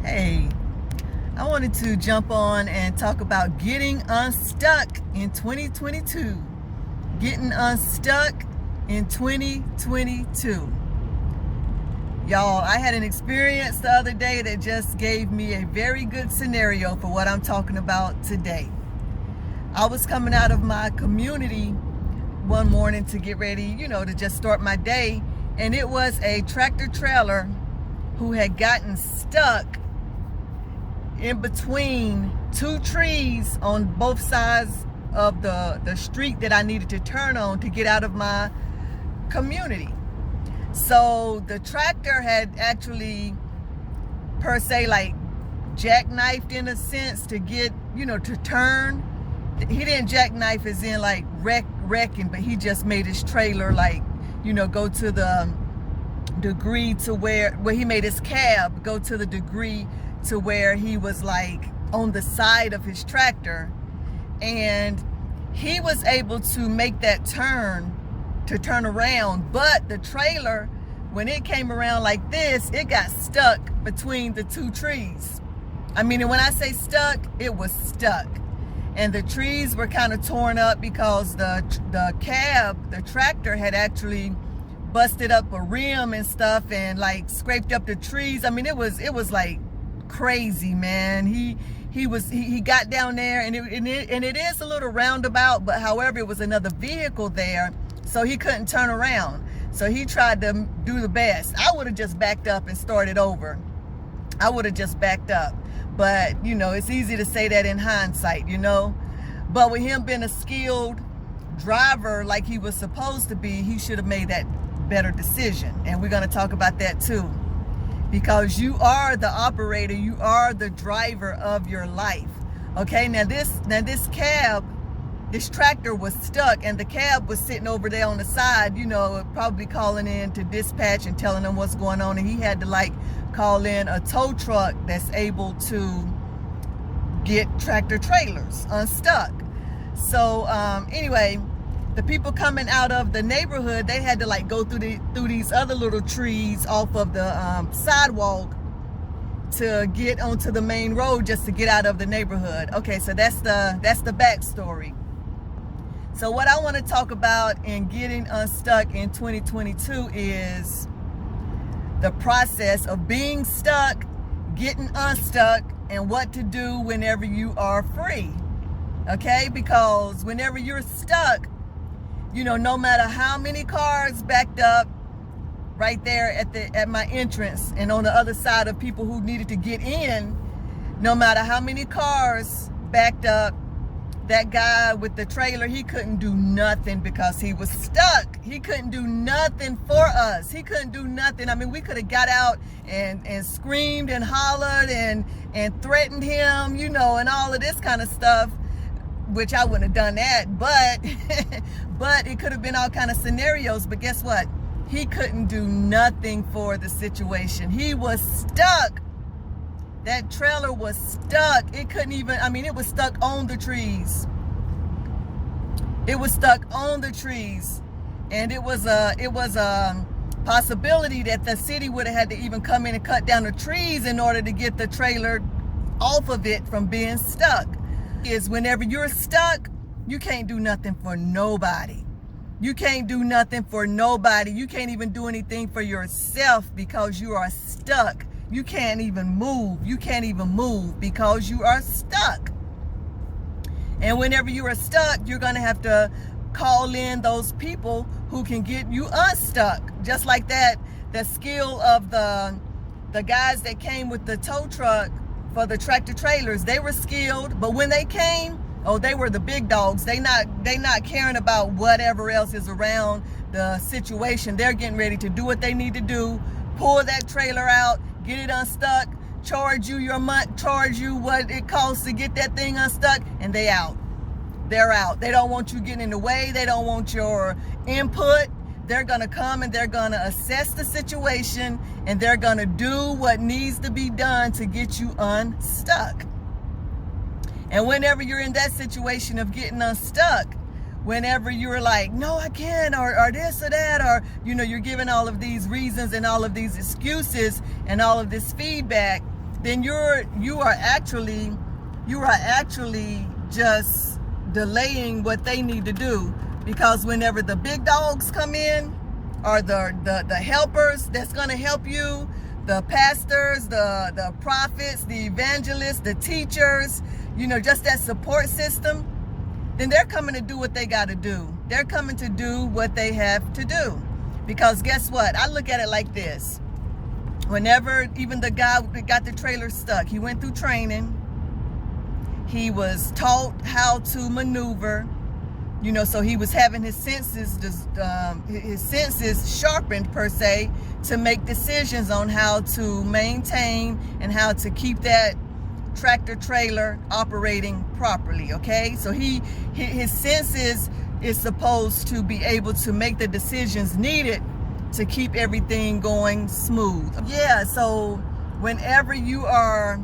Hey, I wanted to jump on and talk about getting unstuck in 2022. Getting unstuck in 2022. Y'all, I had an experience the other day that just gave me a very good scenario for what I'm talking about today. I was coming out of my community one morning to get ready, to just start my day, and it was a tractor trailer who had gotten stuck in between two trees on both sides of the street that I needed to turn on to get out of my community. So the tractor had actually, per se, like jackknifed in a sense to get, to turn. He didn't jackknife as in like wrecking, but he just made his trailer like, go to the degree to where he made his cab go to the degree to where he was like on the side of his tractor, and he was able to make that turn around, but the trailer, when it came around like this, it got stuck between the two trees. I mean, and when I say stuck, it was stuck, and the trees were kind of torn up because the tractor had actually busted up a rim and stuff and like scraped up the trees. I mean, it was like crazy, man. He got down there, and it is a little roundabout, but however, it was another vehicle there, so he couldn't turn around. So he tried to do the best. I would have just backed up and started over. I would have just backed up. But, it's easy to say that in hindsight, But with him being a skilled driver like he was supposed to be, he should have made that better decision. And we're going to talk about that too. Because you are the operator, you are the driver of your life. Okay, now this tractor was stuck, and the cab was sitting over there on the side, probably calling in to dispatch and telling them what's going on, and he had to like call in a tow truck that's able to get tractor trailers unstuck. So anyway, the people coming out of the neighborhood, they had to like go through these other little trees off of the sidewalk to get onto the main road just to get out of the neighborhood. Okay, so that's the backstory. So what I want to talk about in getting unstuck in 2022 is the process of being stuck, getting unstuck, and what to do whenever you are free. Okay, because whenever you're stuck, no matter how many cars backed up right there at my entrance and on the other side of people who needed to get in, no matter how many cars backed up, that guy with the trailer, he couldn't do nothing because he was stuck. He couldn't do nothing for us. He couldn't do nothing. I mean, we could have got out and screamed and hollered and threatened him, and all of this kind of stuff, which I wouldn't have done that, but it could have been all kind of scenarios. But guess what? He couldn't do nothing for the situation. He was stuck. That trailer was stuck. It couldn't even, it was stuck on the trees. It was stuck on the trees. And it was a possibility that the city would have had to even come in and cut down the trees in order to get the trailer off of it from being stuck. Is whenever you're stuck, you can't do nothing for nobody. You can't do nothing for nobody. You can't even do anything for yourself because you are stuck. You can't even move. You can't even move because you are stuck. And whenever you are stuck, you're going to have to call in those people who can get you unstuck. Just like that, the skill of the guys that came with the tow truck for the tractor trailers, they were skilled, but when they came, they were the big dogs. They not caring about whatever else is around the situation. They're getting ready to do what they need to do, pull that trailer out, get it unstuck, charge you your month, charge you what it costs to get that thing unstuck, and they're out. They don't want you getting in the way. They don't want your input. They're going to come and they're going to assess the situation, and they're going to do what needs to be done to get you unstuck. And whenever you're in that situation of getting unstuck, whenever you're like, no, I can't, or this or that, or, you're giving all of these reasons and all of these excuses and all of this feedback, then you are actually just delaying what they need to do. Because whenever the big dogs come in, or the helpers that's going to help you, the pastors, the prophets, the evangelists, the teachers, just that support system, then they're coming to do what they got to do. They're coming to do what they have to do. Because guess what? I look at it like this. Whenever even the guy that got the trailer stuck, he went through training. He was taught how to maneuver. So he was having his senses sharpened, per se, to make decisions on how to maintain and how to keep that tractor trailer operating properly. Okay, so his senses is supposed to be able to make the decisions needed to keep everything going smooth. Yeah, so whenever you are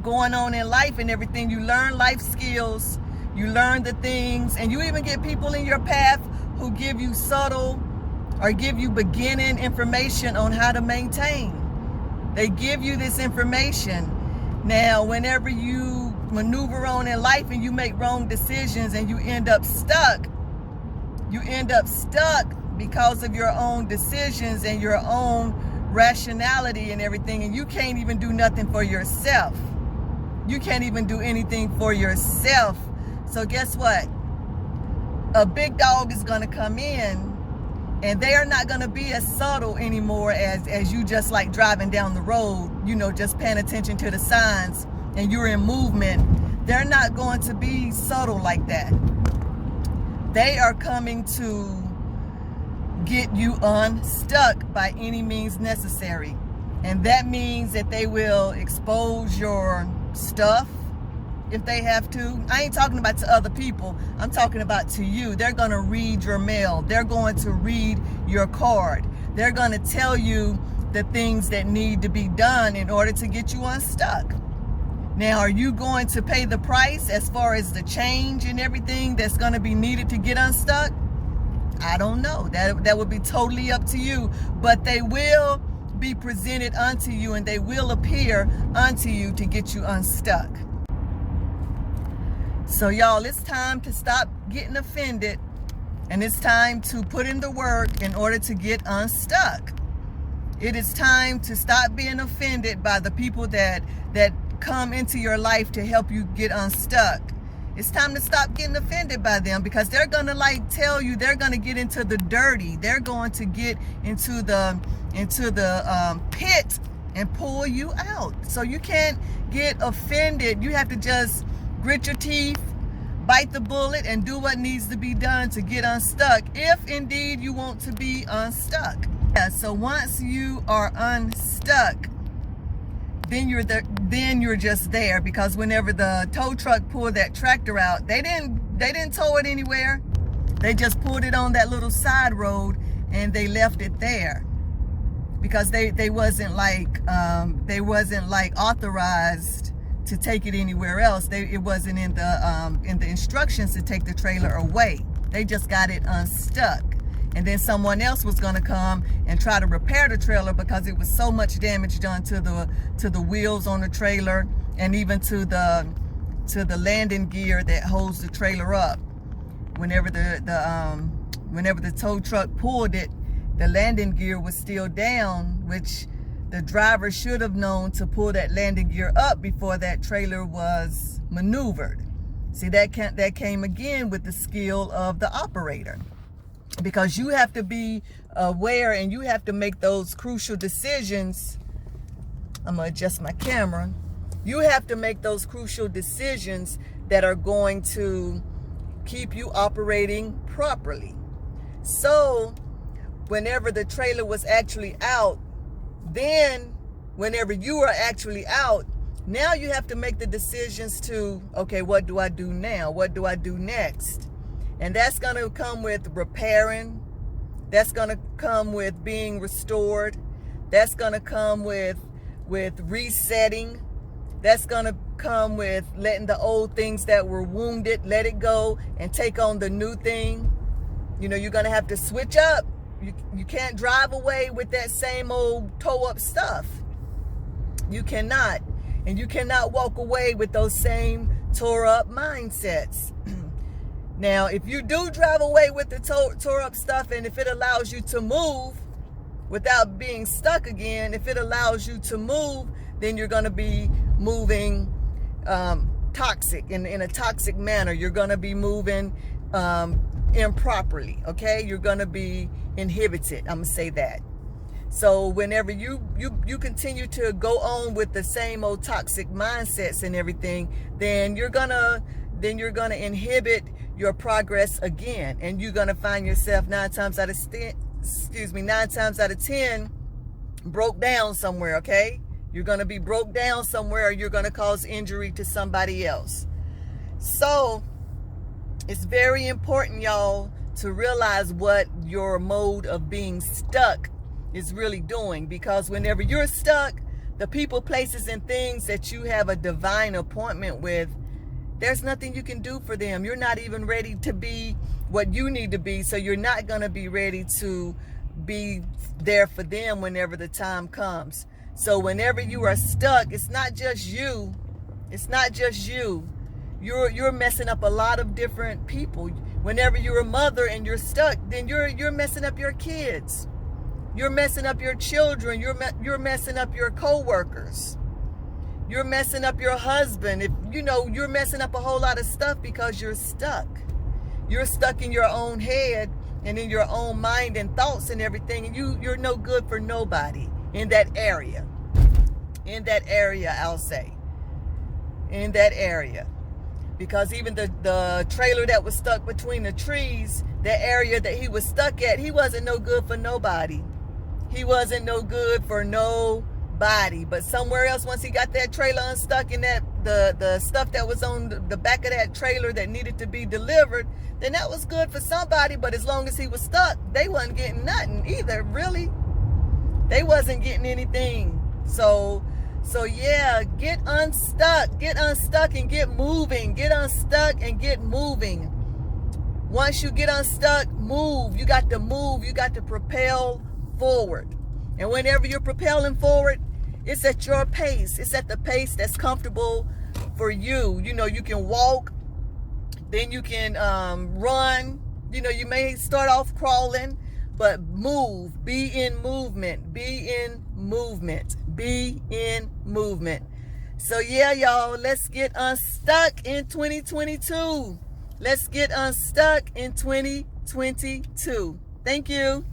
going on in life and everything, you learn life skills. You learn the things, and you even get people in your path who give you subtle or give you beginning information on how to maintain. They give you this information. Now, whenever you maneuver on in life and you make wrong decisions and you end up stuck because of your own decisions and your own rationality and everything, and you can't even do nothing for yourself. You can't even do anything for yourself. So guess what? A big dog is going to come in, and they are not going to be as subtle anymore as you just like driving down the road, just paying attention to the signs and you're in movement. They're not going to be subtle like that. They are coming to get you unstuck by any means necessary. And that means that they will expose your stuff if they have to. I ain't talking about to other people. I'm talking about to you. They're going to read your mail. They're going to read your card. They're going to tell you the things that need to be done in order to get you unstuck. Now, are you going to pay the price as far as the change and everything that's going to be needed to get unstuck? I don't know. That would be totally up to you. But they will be presented unto you, and they will appear unto you to get you unstuck. So y'all, it's time to stop getting offended, and it's time to put in the work in order to get unstuck. It is time to stop being offended by the people that come into your life to help you get unstuck. It's time to stop getting offended by them, because they're going to tell you, they're going to get into the dirty. They're going to get into the pit and pull you out. So you can't get offended. You have to just grit your teeth, bite the bullet, and do what needs to be done to get unstuck, if indeed you want to be unstuck. Yeah, so once you are unstuck, then you're just there, because whenever the tow truck pulled that tractor out, they didn't tow it anywhere. They just pulled it on that little side road and they left it there, because they wasn't authorized to take it anywhere else. It wasn't in the instructions to take the trailer away. They just got it unstuck. And then someone else was going to come and try to repair the trailer, because it was so much damage done to the wheels on the trailer, and even to the landing gear that holds the trailer up. Whenever the tow truck pulled it, the landing gear was still down, which the driver should have known to pull that landing gear up before that trailer was maneuvered. See, that came again with the skill of the operator, because you have to be aware and you have to make those crucial decisions. I'm gonna adjust my camera. You have to make those crucial decisions that are going to keep you operating properly. So whenever the trailer was actually out, then whenever you are actually out, now you have to make the decisions to, okay, what do I do now? What do I do next? And that's going to come with repairing. That's going to come with being restored. That's going to come with resetting. That's going to come with letting the old things that were wounded, let it go and take on the new thing. You're going to have to switch up. You can't drive away with that same old toe up stuff. You cannot. And you cannot walk away with those same tore up mindsets. Now, if you do drive away with the tore up stuff, and if it allows you to move without being stuck again, if it allows you to move, then you're going to be moving toxic, in a toxic manner. You're going to be moving improperly, okay? You're going to be inhibited. I'm going to say that. So whenever you continue to go on with the same old toxic mindsets and everything, then you're gonna inhibit your progress again, and you're gonna find yourself 9 times out of 10 broke down somewhere. Okay, you're gonna be broke down somewhere, or you're gonna cause injury to somebody else. So it's very important, y'all, to realize what your mode of being stuck is really doing, because whenever you're stuck, the people, places, and things that you have a divine appointment with, there's nothing you can do for them. You're not even ready to be what you need to be, so you're not going to be ready to be there for them whenever the time comes. So whenever you are stuck, it's not just you. It's not just you. You're messing up a lot of different people. Whenever you're a mother and you're stuck, then you're messing up your kids. You're messing up your children. You're messing up your co-workers. You're messing up your husband. You're messing up a whole lot of stuff because you're stuck. You're stuck in your own head and in your own mind and thoughts and everything. And you're no good for nobody in that area. In that area, I'll say. In that area. Because even the trailer that was stuck between the trees, the area that he was stuck at, he wasn't no good for nobody. He wasn't no good for nobody. But somewhere else, once he got that trailer unstuck and that the stuff that was on the back of that trailer that needed to be delivered, then that was good for somebody. But as long as he was stuck, they wasn't getting nothing either, really. They wasn't getting anything. So yeah, get unstuck and get moving. Get unstuck and get moving. Once you get unstuck, move. You got to move. You got to propel forward. And whenever you're propelling forward, it's at your pace. It's at the pace that's comfortable for you. You can walk, then you can run. You may start off crawling, but move. Be in movement. Be in movement. Be in movement. So yeah, y'all, let's get unstuck in 2022. Let's get unstuck in 2022. Thank you.